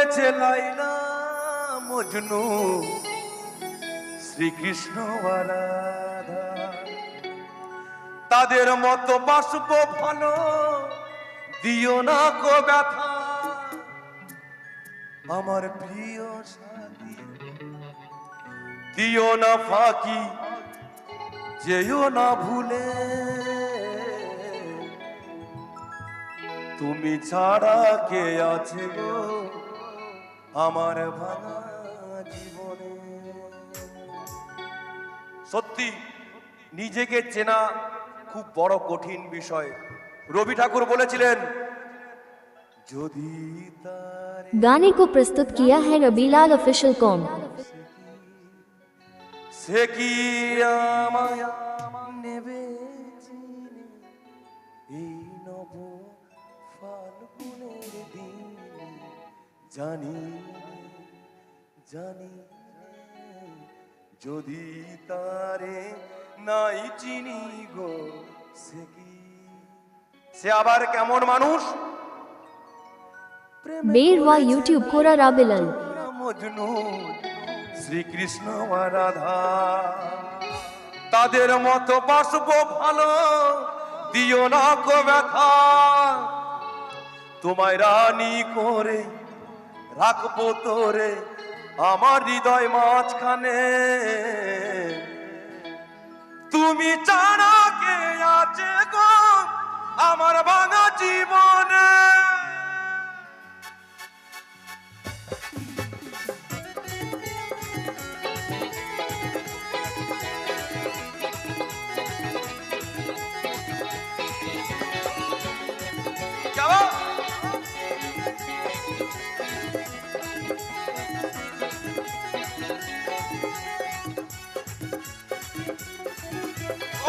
রয়েছে লাইলা মজনু, শ্রীকৃষ্ণ আর রাধা। তাদের মতো বাসব ভালো, দিও না কো ব্যথা। আমার প্রিয় সাথী, দিও না ফাঁকি, যেও না ভুলে। তুমি ছাড়া কে আছে গো আমার ভাঙা জীবনে। সত্যি নিজেকে চেনা খুব বড় কঠিন বিষয়। রবি ঠাকুর বলেছিলেন, যদি তার गाने को प्रस्तुत किया है रबीलाल ऑफिशियल कॉम। সে কি আমায় নেবে চিনে এই নব ফাল্গুনের দিন। জানি জানি যদি তারে নাই চিনি গো, সে কি, সে আবার কেমন মানুষ? बेरवा यूट्यूब कोरा राबिलाल মজনু, শ্রীকৃষ্ণ আর রাধা। তাদের মতো বাসব ভালো, দিও না কো ব্যথা। তোমায় রানী করে রাখবো তোরে আমার হৃদয় মাঝখানে। তুমি ছাড়া কে আছে গো আমার ভাঙা জীবনে।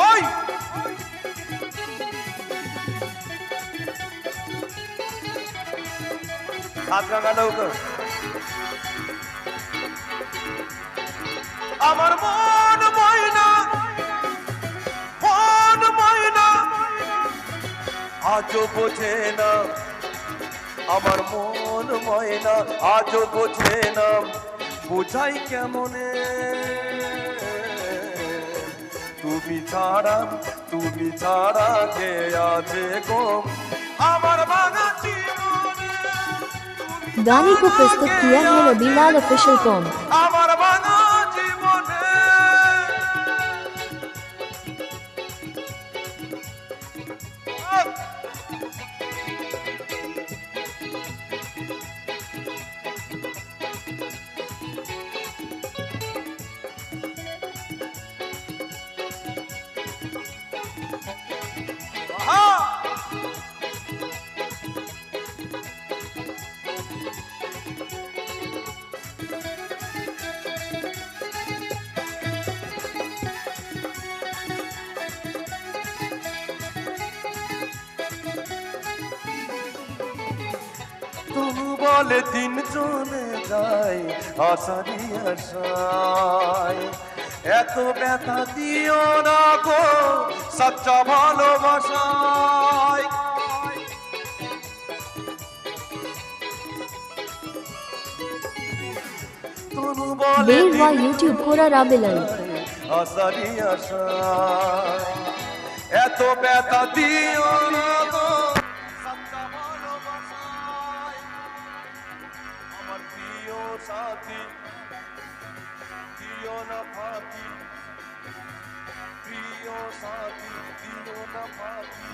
ওই হাত ভাঙালো তো। আমার মন ময়না, মন ময়না আজও বোঝে না। আমার মন ময়না আজও বোঝে না, বোঝাই কেমনে। তুমি ছাড়া কে আছে গো আমার ভাঙা জীবনে। गाने को प्रस्तुत किया है रबीलाल ऑफिशियल कॉम। আমার ভাঙা জীবনে। তবু বলে দিন চলে যায় আশারি আশায়। এত ব্যথা দিও না গো সচ্চা ভালোবাসায়। তবু বলে बेरवा यूट्यूब कोरा राबिलाल আশারি আশায়। এত ব্যথা দিও না গো সচ্চা ভালোবাসায়। আমার প্রিয় সাথী, দিও না ফাঁকি, প্রিয় সাথী দিও না ফাঁকি,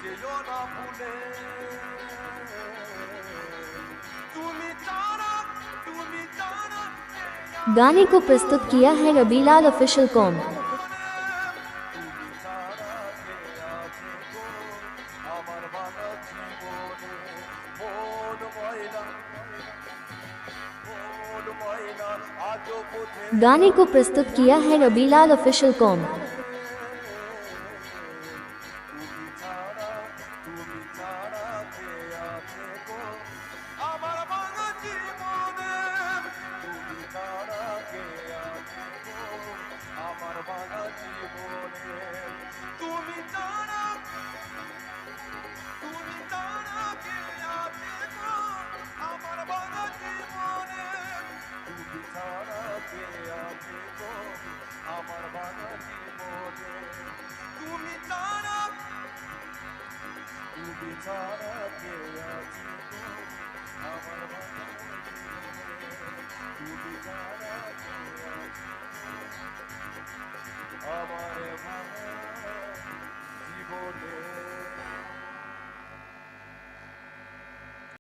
যেও না ভুলে। তুমি ছাড়া गाने को प्रस्तुत किया है रबीलाल ऑफिशियल कॉम। আমার ভাঙা জীবনে। মন ময়না, মন ময়না আজও বোঝে। गाने को प्रस्तुत किया है रबीलाल ऑफिशियल कॉम। তুমি ছাড়া কে আছে গো আমার ভাঙা জীবনে। তুমি ছাড়া কে আছে গো আমার ভাঙা জীবনে। তুমি ছাড়া কে আছে গো আমার ভাঙা জীবনে। ছাড়া কে আছে গো?